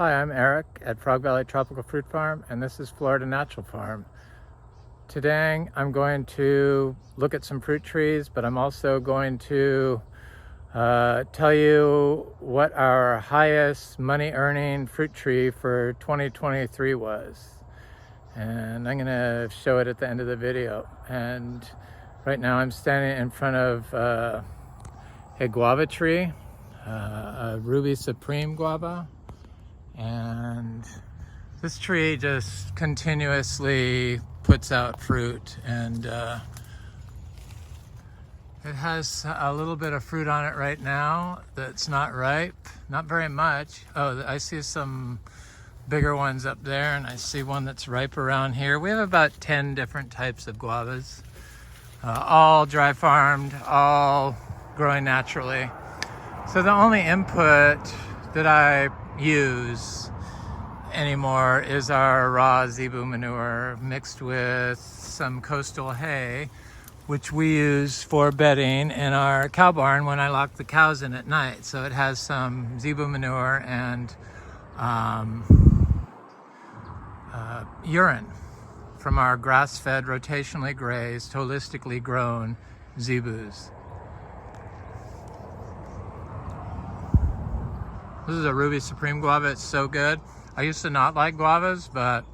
Hi, I'm Eric at Frog Valley Tropical Fruit Farm, and this is Florida Natural Farm. Today I'm going to look at some fruit trees, but I'm also going to tell you what our highest money earning fruit tree for 2023 was. And I'm going to show it at the end of the video. And right now I'm standing in front of a guava tree, a Ruby Supreme guava. And this tree just continuously puts out fruit, and it has a little bit of fruit on it right now that's not ripe, not very much. Oh, I see some bigger ones up there, and I see one that's ripe around here. We have about 10 different types of guavas, all dry farmed, all growing naturally. So the only input that I use anymore is our raw zebu manure mixed with some coastal hay, which we use for bedding in our cow barn when I lock the cows in at night. So it has some zebu manure and urine from our grass-fed, rotationally grazed, holistically grown zebus. This is a Ruby Supreme guava. It's so good. I used to not like guavas, but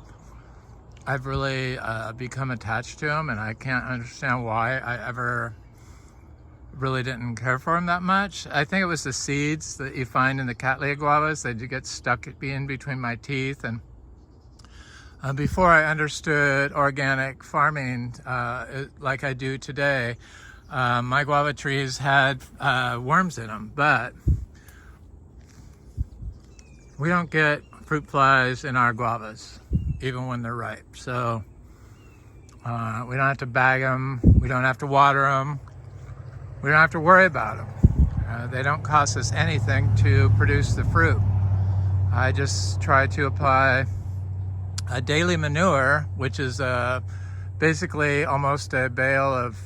I've really become attached to them, and I can't understand why I ever really didn't care for them that much. I think it was the seeds that you find in the Cattleya guavas that you get stuck in between my teeth. And before I understood organic farming like I do today, my guava trees had worms in them, but we don't get fruit flies in our guavas, even when they're ripe. So we don't have to bag them. We don't have to water them. We don't have to worry about them. They don't cost us anything to produce the fruit. I just try to apply a daily manure, which is basically almost a bale of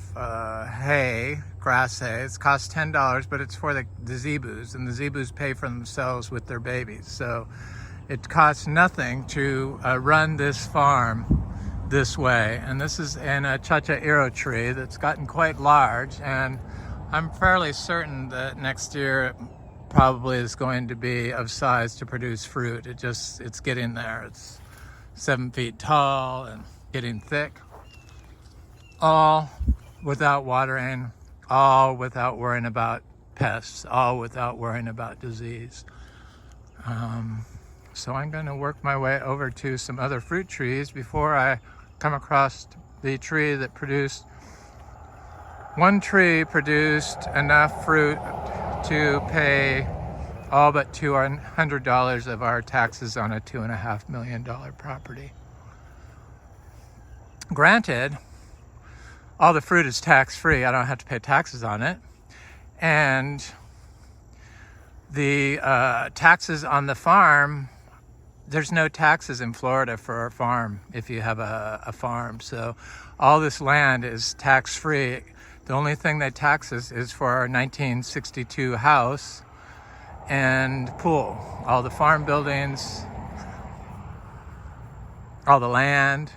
hay, grass hay. It costs $10, but it's for the zebus, and the zebus pay for themselves with their babies. So it costs nothing to run this farm this way. And this is in a chachairo tree that's gotten quite large, and I'm fairly certain that next year it probably is going to be of size to produce fruit. It's getting there. It's 7 feet tall and getting thick. All without watering, all without worrying about pests, all without worrying about disease. So I'm going to work my way over to some other fruit trees before I come across the tree that produced, one tree produced enough fruit to pay all but $200 of our taxes on a $2.5 million property. Granted, all the fruit is tax-free. I don't have to pay taxes on it. And the taxes on the farm, there's no taxes in Florida for a farm if you have a farm. So all this land is tax-free. The only thing they tax us is for our 1962 house and pool. All the farm buildings, all the land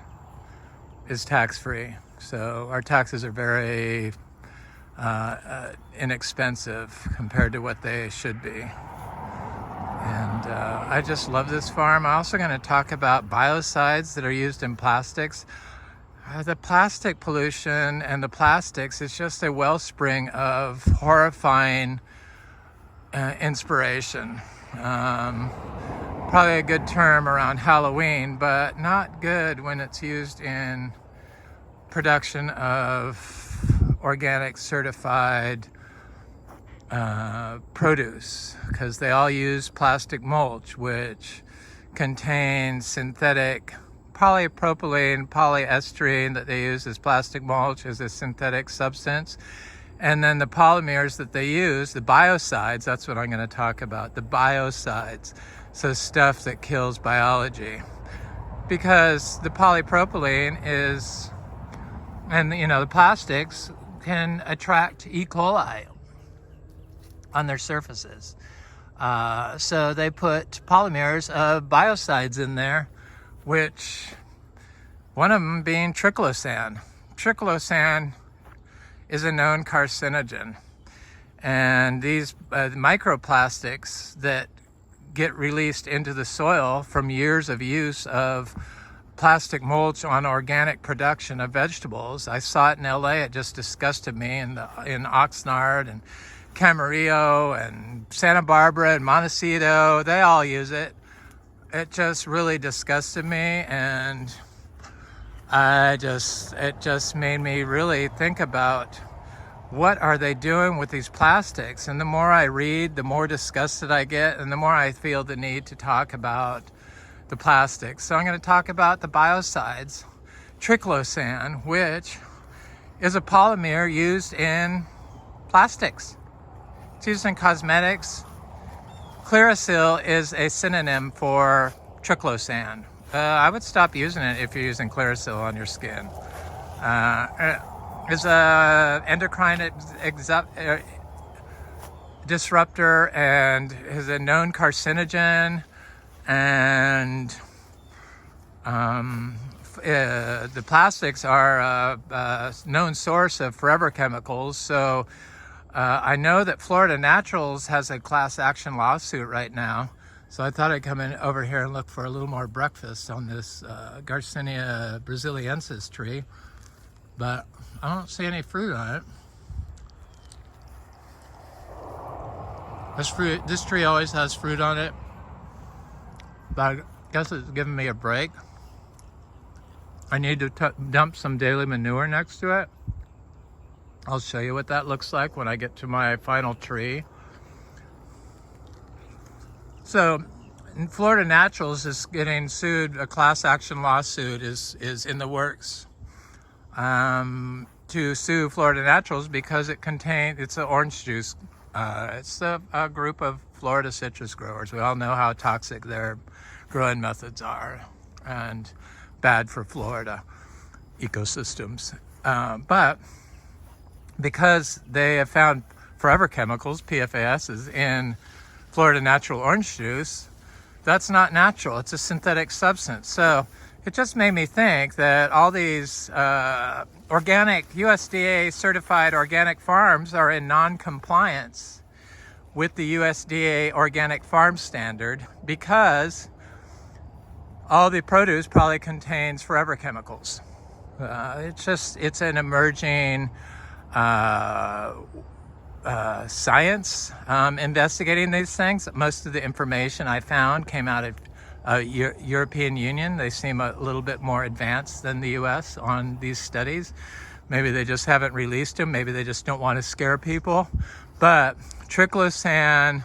is tax-free. So our taxes are very inexpensive compared to what they should be. And I just love this farm. I'm also going to talk about biocides that are used in plastics. The plastic pollution and the plastics is just a wellspring of horrifying inspiration. Probably a good term around Halloween, but not good when it's used in production of organic certified produce, because they all use plastic mulch, which contains synthetic polypropylene, polyestrine that they use as plastic mulch as a synthetic substance. And then the polymers that they use, the biocides, that's what I'm going to talk about, the biocides. So stuff that kills biology. Because the polypropylene is, and the plastics can attract E. coli on their surfaces. So they put polymers of biocides in there, which one of them being triclosan. Triclosan is a known carcinogen. And these microplastics that get released into the soil from years of use of plastic mulch on organic production of vegetables. I saw it in LA. It just disgusted me in Oxnard and Camarillo and Santa Barbara and Montecito. They all use it. It just really disgusted me, and it just made me really think about what are they doing with these plastics. And the more I read, the more disgusted I get, and the more I feel the need to talk about the plastics. So I'm going to talk about the biocides, triclosan, which is a polymer used in plastics. It's used in cosmetics. Clearasil is a synonym for triclosan. I would stop using it if you're using Clearasil on your skin. It's a endocrine disruptor and is a known carcinogen, and the plastics are a known source of forever chemicals. So I know that Florida Naturals has a class action lawsuit right now. So I thought I'd come in over here and look for a little more breakfast on this Garcinia brasiliensis tree, but I don't see any fruit on it. This tree always has fruit on it, but I guess it's giving me a break. I need to dump some daily manure next to it. I'll show you what that looks like when I get to my final tree. So, Florida Naturals is getting sued. A class action lawsuit is in the works to sue Florida Naturals because it's an orange juice. It's a group of Florida citrus growers. We all know how toxic their growing methods are and bad for Florida ecosystems. But because they have found forever chemicals, PFASs, in Florida natural orange juice, that's not natural. It's a synthetic substance. So it just made me think that all these organic, USDA certified organic farms are in non-compliance with the USDA Organic Farm Standard because all the produce probably contains forever chemicals. It's an emerging science investigating these things. Most of the information I found came out of European Union. They seem a little bit more advanced than the US on these studies. Maybe they just haven't released them. Maybe they just don't want to scare people. But triclosan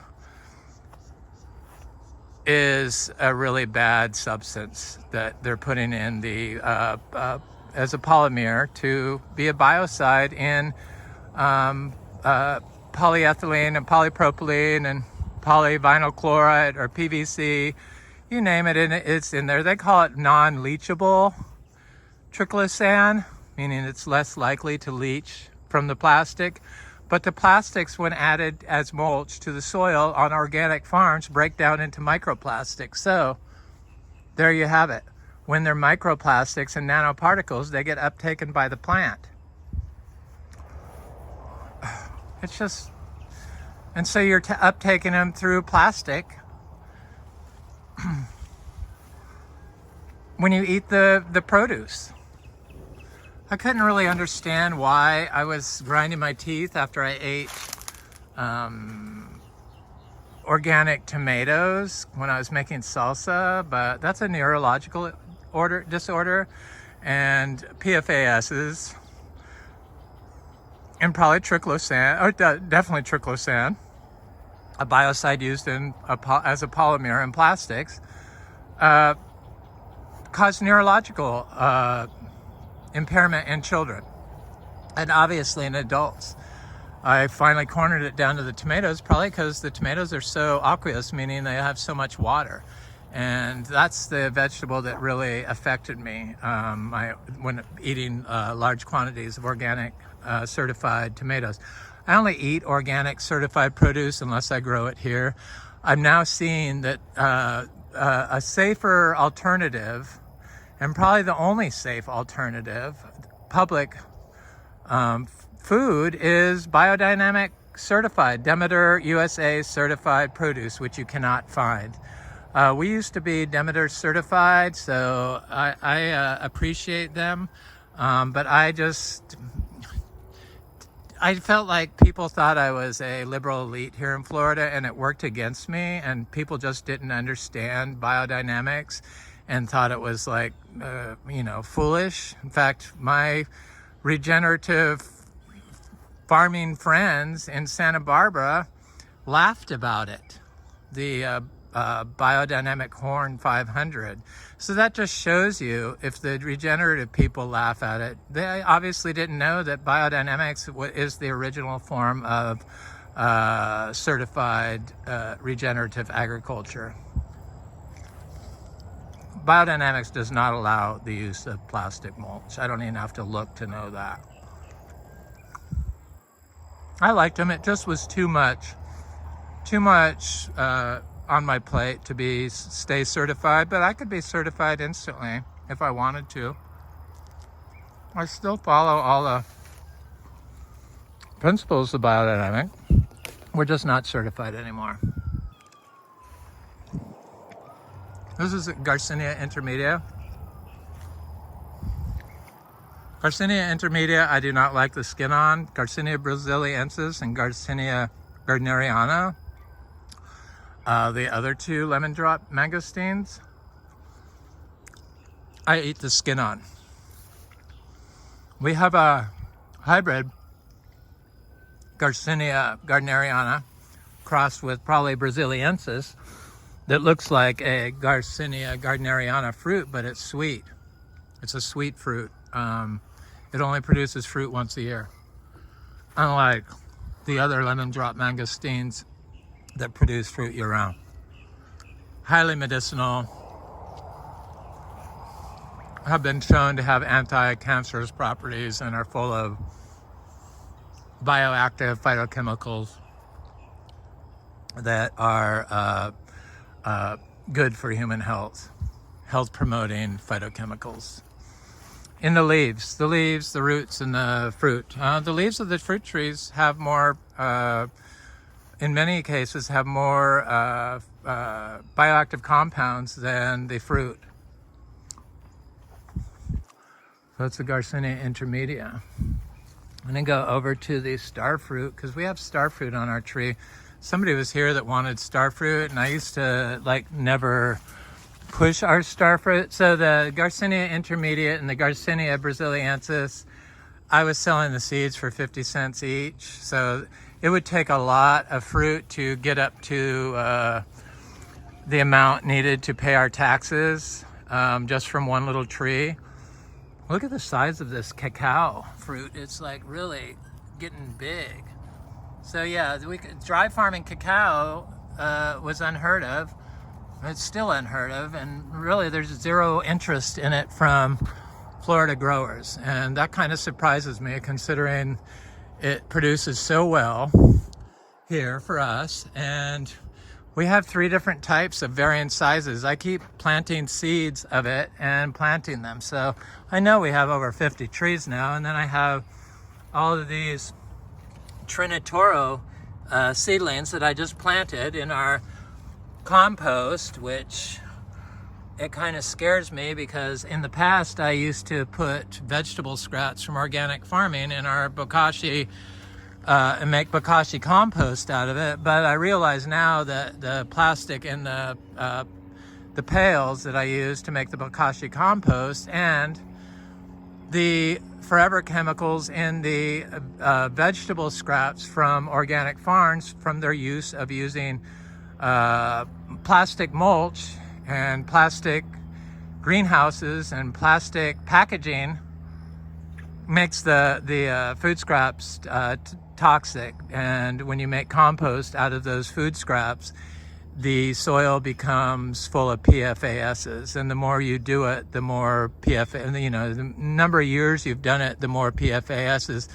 is a really bad substance that they're putting in the as a polymer to be a biocide in polyethylene and polypropylene and polyvinyl chloride or PVC, you name it, and it's in there. They call it non-leachable triclosan, meaning it's less likely to leach from the plastic. But the plastics, when added as mulch to the soil on organic farms, break down into microplastics. So there you have it. When they're microplastics and nanoparticles, they get uptaken by the plant. It's just, and so you're uptaking them through plastic. When you eat the produce. I couldn't really understand why I was grinding my teeth after I ate organic tomatoes when I was making salsa, but that's a neurological disorder, and PFASs, and probably triclosan, or definitely triclosan, a biocide used as a polymer in plastics, cause neurological impairment in children, and obviously in adults. I finally cornered it down to the tomatoes, probably because the tomatoes are so aqueous, meaning they have so much water. And that's the vegetable that really affected me when eating large quantities of organic certified tomatoes. I only eat organic certified produce unless I grow it here. I'm now seeing that a safer alternative, and probably the only safe alternative, public food, is biodynamic certified, Demeter USA certified produce, which you cannot find. We used to be Demeter certified, so I appreciate them, but I felt like people thought I was a liberal elite here in Florida, and it worked against me, and people just didn't understand biodynamics and thought it was like, foolish. In fact, my regenerative farming friends in Santa Barbara laughed about it, the Biodynamic Horn 500. So that just shows you, if the regenerative people laugh at it, they obviously didn't know that biodynamics is the original form of certified regenerative agriculture. Biodynamics does not allow the use of plastic mulch. I don't even have to look to know that. I liked them. It just was too much on my plate to stay certified, but I could be certified instantly if I wanted to. I still follow all the principles of biodynamic. We're just not certified anymore. This is Garcinia intermedia. Garcinia intermedia, I do not like the skin on. Garcinia brasiliensis and Garcinia gardneriana. The other two lemon drop mangosteens, I eat the skin on. We have a hybrid Garcinia gardneriana crossed with probably brasiliensis that looks like a Garcinia gardneriana fruit, but it's sweet. It's a sweet fruit. It only produces fruit once a year, unlike the other lemon drop mangosteens that produce fruit year-round. Highly medicinal, have been shown to have anti-cancerous properties, and are full of bioactive phytochemicals that are good for human health, health-promoting phytochemicals. In the leaves, the roots, and the fruit. The leaves of the fruit trees have more, in many cases, have more bioactive compounds than the fruit. So it's the Garcinia intermedia. I'm gonna go over to the star fruit, because we have star fruit on our tree. Somebody was here that wanted star fruit, and I used to never push our star fruit. So the Garcinia intermediate and the Garcinia brasiliensis, I was selling the seeds for 50 cents each. So it would take a lot of fruit to get up to the amount needed to pay our taxes, just from one little tree. Look at the size of this cacao fruit. It's like really getting big. So yeah, dry farming cacao was unheard of. It's still unheard of, and really there's zero interest in it from Florida growers. And that kind of surprises me, considering it produces so well here for us. And we have 3 different types of varying sizes. I keep planting seeds of it and planting them. So I know we have over 50 trees now. And then I have all of these Trinitoro seedlings that I just planted in our compost, which it kind of scares me, because in the past I used to put vegetable scraps from organic farming in our bokashi and make bokashi compost out of it. But I realize now that the plastic in the pails that I use to make the bokashi compost, and the forever chemicals in the vegetable scraps from organic farms, from their use of using plastic mulch and plastic greenhouses and plastic packaging, makes the food scraps toxic. And when you make compost out of those food scraps, the soil becomes full of PFASs, and the more you do it, the more the number of years you've done it, the more PFASs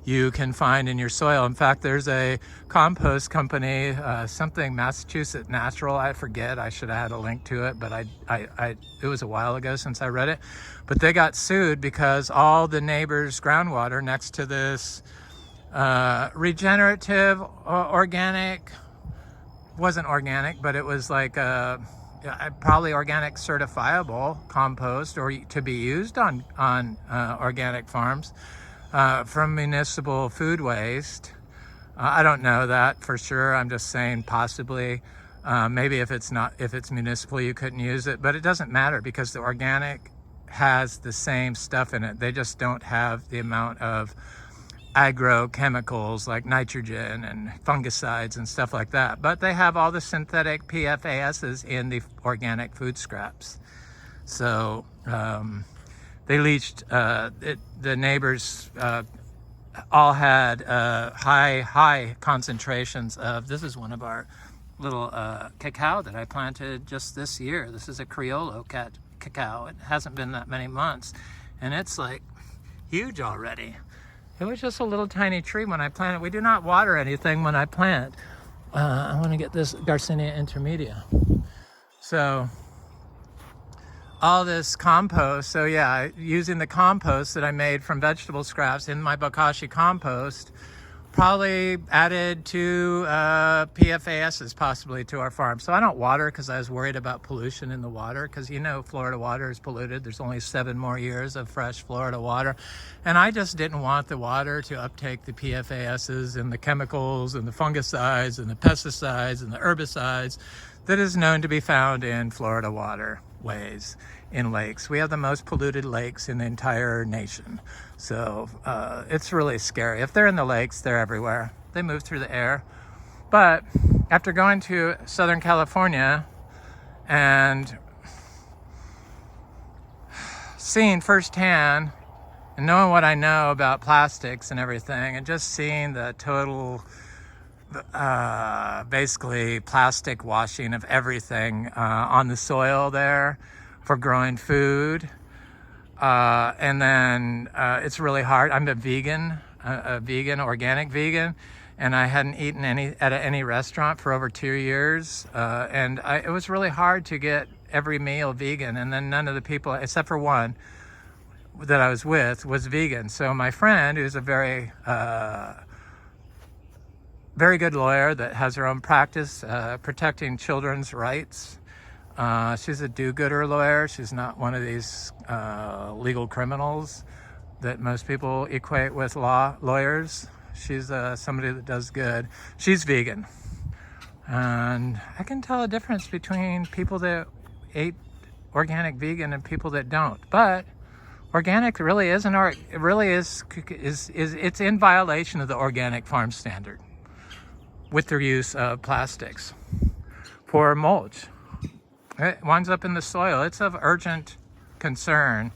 you can find in your soil. In fact, there's a compost company, something Massachusetts Natural, I forget, I should have had a link to it, but it was a while ago since I read it. But they got sued because all the neighbors' groundwater next to this regenerative organic, wasn't organic, but it was like probably organic certifiable compost, or to be used on organic farms from municipal food waste. I don't know that for sure. I'm just saying possibly. Maybe if it's municipal, you couldn't use it, but it doesn't matter because the organic has the same stuff in it. They just don't have the amount of agrochemicals like nitrogen and fungicides and stuff like that, but they have all the synthetic PFASs in the organic food scraps. So they leached the neighbors all had high concentrations of, this is one of our little cacao that I planted just this year. This is a Criollo cacao. It hasn't been that many months and it's like huge already. It was just a little tiny tree when I planted. We do not water anything when I plant. I want to get this Garcinia intermedia. So all this compost, so yeah, using the compost that I made from vegetable scraps in my bokashi compost, probably added to PFASs possibly to our farm. So I don't water because I was worried about pollution in the water, because you know Florida water is polluted. There's only 7 more years of fresh Florida water. And I just didn't want the water to uptake the PFASs and the chemicals and the fungicides and the pesticides and the herbicides that is known to be found in Florida waterways, in lakes. We have the most polluted lakes in the entire nation. So it's really scary. If they're in the lakes, they're everywhere. They move through the air. But after going to Southern California and seeing firsthand and knowing what I know about plastics and everything, and just seeing the total basically plastic washing of everything on the soil there for growing food. And then it's really hard. I'm a vegan, organic vegan, and I hadn't eaten at any restaurant for over 2 years. And it was really hard to get every meal vegan. And then none of the people, except for one that I was with, was vegan. So my friend, who's a very good lawyer that has her own practice protecting children's rights. She's a do-gooder lawyer. She's not one of these legal criminals that most people equate with lawyers. She's somebody that does good. She's vegan. And I can tell a difference between people that ate organic vegan and people that don't. But organic really isn't, it really is it's in violation of the organic farm standard with their use of plastics for mulch. It winds up in the soil. It's of urgent concern,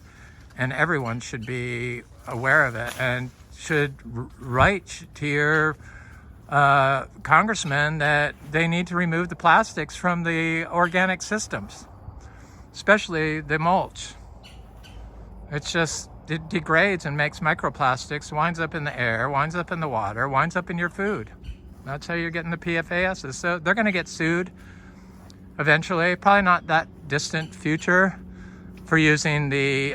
and everyone should be aware of it and should write to your congressman that they need to remove the plastics from the organic systems, especially the mulch. It degrades and makes microplastics, winds up in the air, winds up in the water, winds up in your food. That's how you're getting the PFASs. So they're going to get sued eventually, probably not that distant future, for using the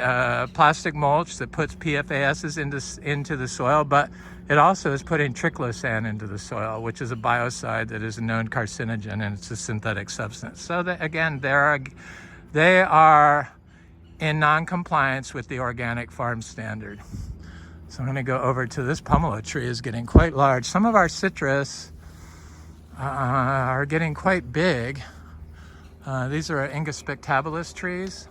plastic mulch that puts PFASs into the soil, but it also is putting triclosan into the soil, which is a biocide that is a known carcinogen, and it's a synthetic substance. So that, again, they are in non-compliance with the organic farm standard. So I'm going to go over to this pomelo tree. Is getting quite large. Some of our citrus are getting quite big. These are Inga spectabilis trees.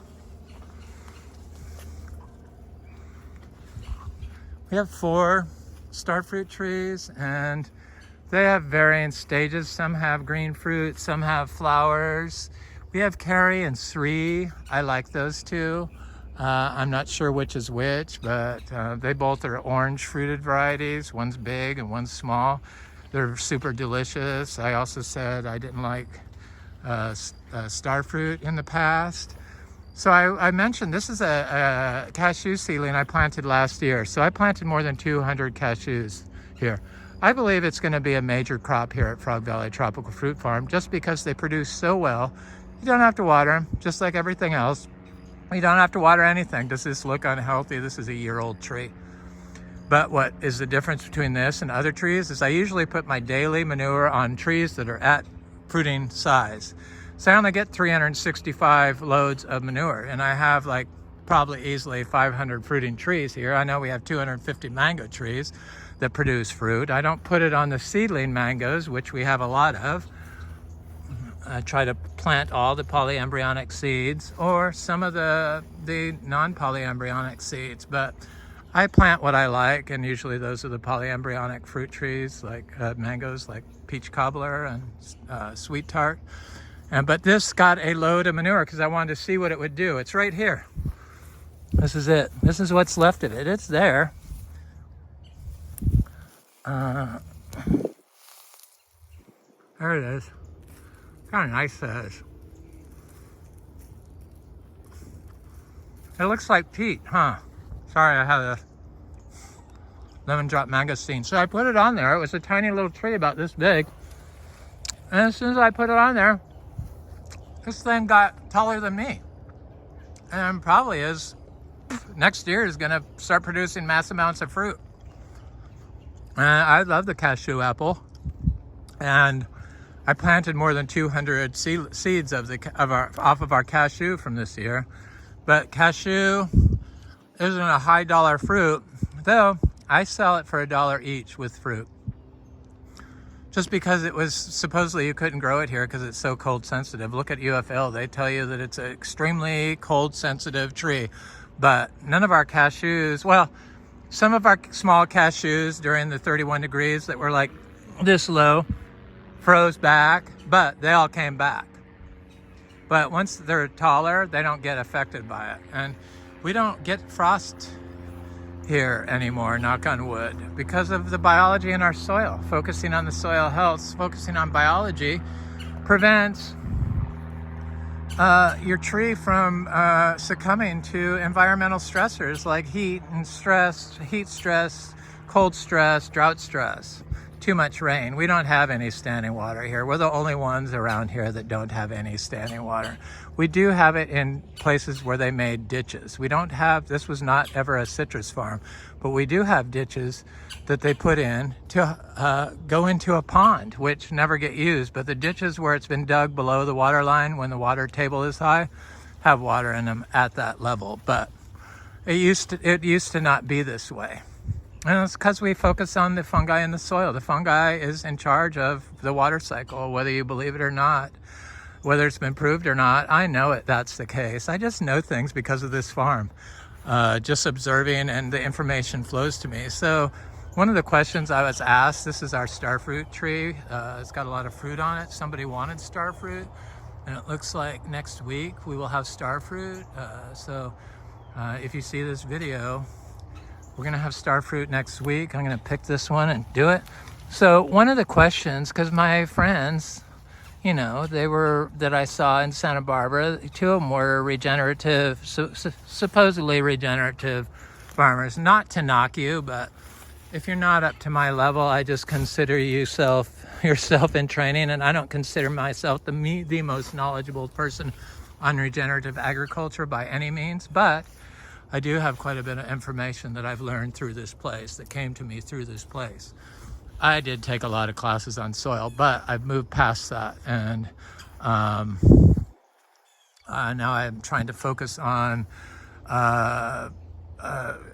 We have 4 starfruit trees, and they have varying stages. Some have green fruit, some have flowers. We have Carrie and Sri. I like those two. I'm not sure which is which, but they both are orange fruited varieties. One's big and one's small. They're super delicious. I also said I didn't like starfruit in the past. So I mentioned this is a cashew seedling I planted last year. So I planted more than 200 cashews here. I believe it's going to be a major crop here at Frog Valley Tropical Fruit Farm just because they produce so well. You don't have to water them, just like everything else. You don't have to water anything. Does this look unhealthy? This is a year-old tree. But what is the difference between this and other trees is I usually put my daily manure on trees that are at fruiting size. So I only get 365 loads of manure, and I have like probably easily 500 fruiting trees here. I know we have 250 mango trees that produce fruit. I don't put it on the seedling mangoes, which we have a lot of. I try to plant all the polyembryonic seeds or some of the non-polyembryonic seeds, but I plant what I like, and usually those are the polyembryonic fruit trees like mangoes, like peach cobbler and sweet tart. But this got a load of manure because I wanted to see what it would do. It's right here. This is it. This is what's left of it. It's there. There it is. Kind of nice size. It looks like peat, huh? Sorry, I had a lemon drop mangosteen. So I put it on there. It was a tiny little tree about this big. And as soon as I put it on there, this thing got taller than me. And probably is, next year is gonna start producing mass amounts of fruit. I love the cashew apple. And I planted more than 200 seeds off of our cashew from this year. But cashew isn't a high dollar fruit, though I sell it for $1 each with fruit. Just because it was supposedly you couldn't grow it here because it's so cold sensitive. Look at UFL, they tell you that it's an extremely cold sensitive tree. But none of our cashews, well, some of our small cashews during the 31 degrees that were like this low froze back, but they all came back. But once they're taller, they don't get affected by it. And we don't get frost here anymore, knock on wood, because of the biology in our soil. Focusing on the soil health, focusing on biology prevents your tree from succumbing to environmental stressors like heat stress, cold stress, drought stress, too much rain. We don't have any standing water here. We're the only ones around here that don't have any standing water. We do have it in places where they made ditches. We don't have, this was not ever a citrus farm, but we do have ditches that they put in to go into a pond, which never get used. But the ditches where it's been dug below the water line when the water table is high have water in them at that level. But it used to not be this way. And it's because we focus on the fungi in the soil. The fungi is in charge of the water cycle, whether you believe it or not, whether it's been proved or not. I know it, that's the case. I just know things because of this farm, just observing, and the information flows to me. So one of the questions I was asked, this is our starfruit tree. It's got a lot of fruit on it. Somebody wanted starfruit, and it looks like next week we will have starfruit. So if you see this video, we're gonna have starfruit next week. I'm gonna pick this one and do it. So one of the questions, because my friends, you know, that I saw in Santa Barbara, two of them were regenerative, supposedly regenerative farmers. Not to knock you, but if you're not up to my level, I just consider yourself in training, and I don't consider myself the most knowledgeable person on regenerative agriculture by any means, but I do have quite a bit of information that I've learned through this place, that came to me through this place. I did take a lot of classes on soil, but I've moved past that, and now I'm trying to focus on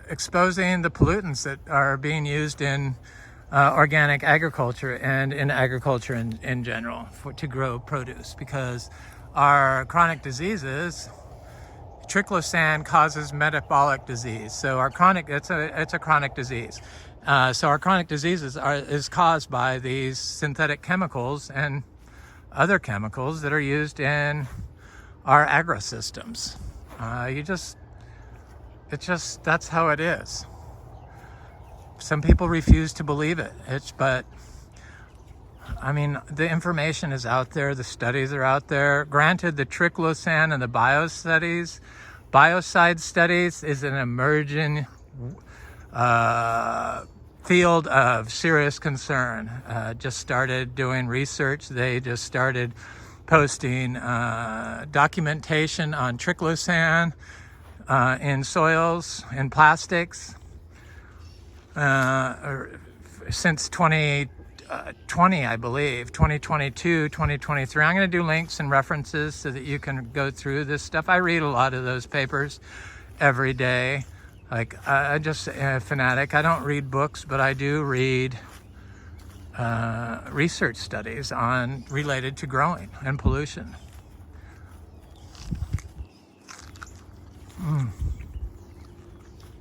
exposing the pollutants that are being used in organic agriculture and in agriculture in general to grow produce, because our chronic diseases, triclosan causes metabolic disease. So our it's a chronic disease. So our chronic diseases is caused by these synthetic chemicals and other chemicals that are used in our agro systems. That's how it is. Some people refuse to believe it. But I mean, the information is out there, the studies are out there. Granted, the triclosan and the biocides studies is an emerging field of serious concern. Just started doing research. They just started posting documentation on triclosan in soils, in plastics, since 2020, I believe, 2022, 2023. I'm going to do links and references so that you can go through this stuff. I read a lot of those papers every day. Like, I'm just a fanatic. I don't read books, but I do read research studies on related to growing and pollution.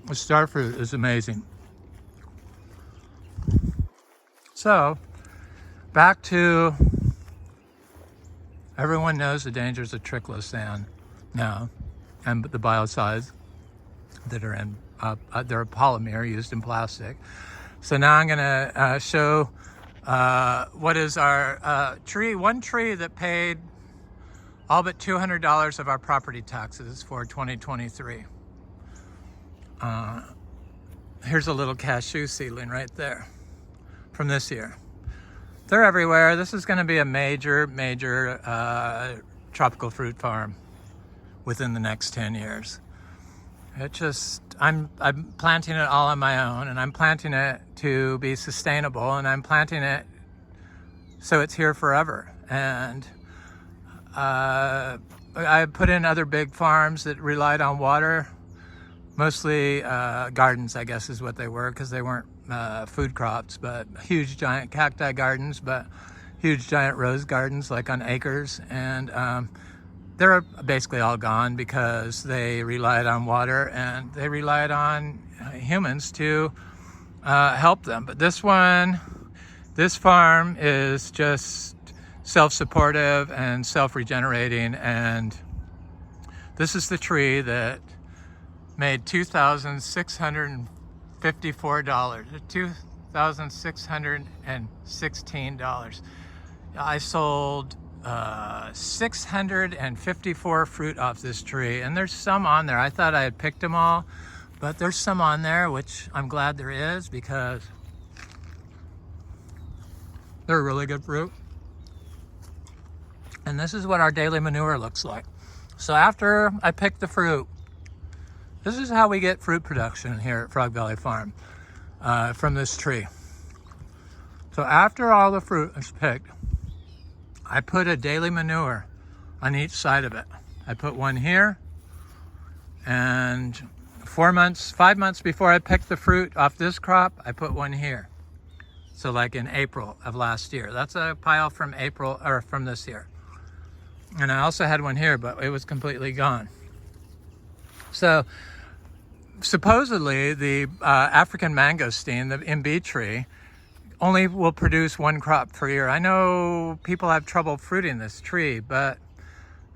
The star fruit is amazing. So, back to, everyone knows the dangers of triclosan now, and the biocides that are in, they're a polymer used in plastic. So now I'm going to show what is our one tree that paid all but $200 of our property taxes for 2023. Here's a little cashew seedling right there from this year. They're everywhere. This is going to be a major tropical fruit farm within the next 10 years. It just, I'm planting it all on my own, and I'm planting it to be sustainable, and I'm planting it so it's here forever. And I put in other big farms that relied on water, mostly gardens, I guess is what they were, because they weren't food crops, but huge giant cacti gardens, but huge giant rose gardens like on acres. And they're basically all gone because they relied on water and they relied on humans to help them. But this farm is just self-supportive and self-regenerating, and this is the tree that made $2,616. I sold 654 fruit off this tree, and there's some on there. I thought I had picked them all, but there's some on there, which I'm glad there is, because they're really good fruit. And this is what our daily manure looks like. So after I pick the fruit, this is how we get fruit production here at Frog Valley Farm, from this tree. So after all the fruit is picked, I put a daily manure on each side of it. I put one here, and 5 months before I picked the fruit off this crop, I put one here. So like in April of last year. That's a pile from April, or from this year. And I also had one here, but it was completely gone. So supposedly the African mangosteen, the Imbe tree, only will produce one crop per year. I know people have trouble fruiting this tree, but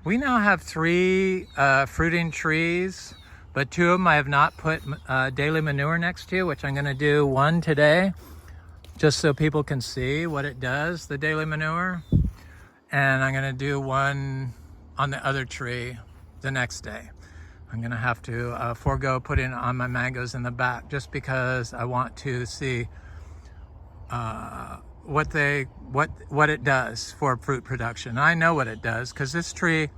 we now have 3 fruiting trees, but 2 of them I have not put daily manure next to, which I'm gonna do one today, just so people can see what it does, the daily manure. And I'm gonna do one on the other tree the next day. I'm gonna have to forego putting on my mangoes in the back, just because I want to see what it does for fruit production. I know what it does, because this tree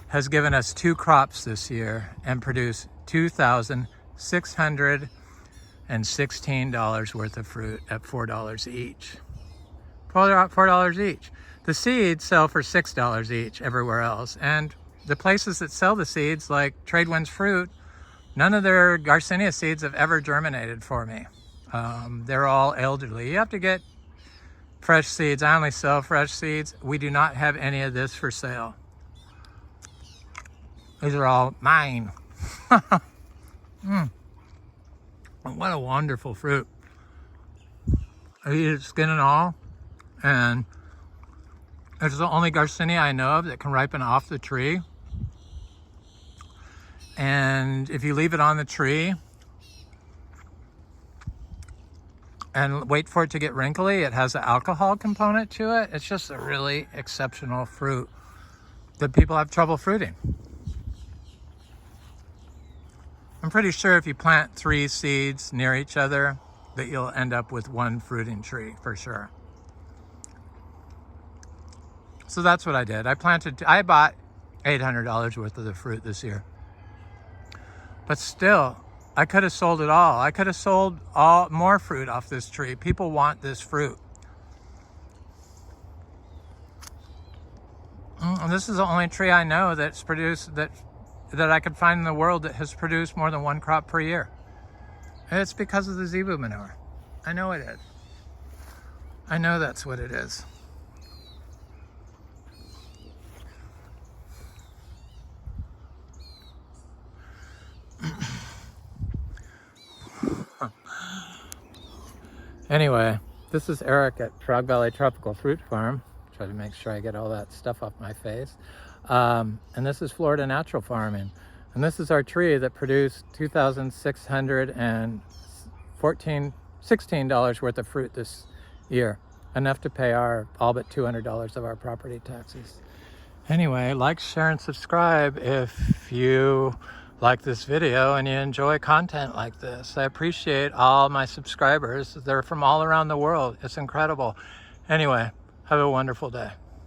has given us 2 crops this year and produced $2,616 worth of fruit at $4 each. $4 each. The seeds sell for $6 each everywhere else, and the places that sell the seeds, like Tradewinds Fruit, none of their Garcinia seeds have ever germinated for me. They're all elderly. You have to get fresh seeds. I only sell fresh seeds. We do not have any of this for sale. These are all mine. What a wonderful fruit. I eat it skin and all, and it's the only Garcinia I know of that can ripen off the tree. And if you leave it on the tree, and wait for it to get wrinkly. It has an alcohol component to it. It's just a really exceptional fruit that people have trouble fruiting. I'm pretty sure if you plant 3 seeds near each other, that you'll end up with 1 fruiting tree for sure. So that's what I did. I bought $800 worth of the fruit this year. But still, I could have sold it all. I could have sold more fruit off this tree. People want this fruit. And this is the only tree I know that's produced, that I could find in the world that has produced more than 1 crop per year. And it's because of the zebu manure. I know it is. I know that's what it is. Anyway, this is Eric at Frog Valley Tropical Fruit Farm. Try to make sure I get all that stuff off my face. And this is Florida Natural Farming. And this is our tree that produced $2,616 worth of fruit this year. Enough to pay all but $200 of our property taxes. Anyway, like, share, and subscribe if you like this video and you enjoy content like this. I appreciate all my subscribers. They're from all around the world. It's incredible. Anyway, have a wonderful day.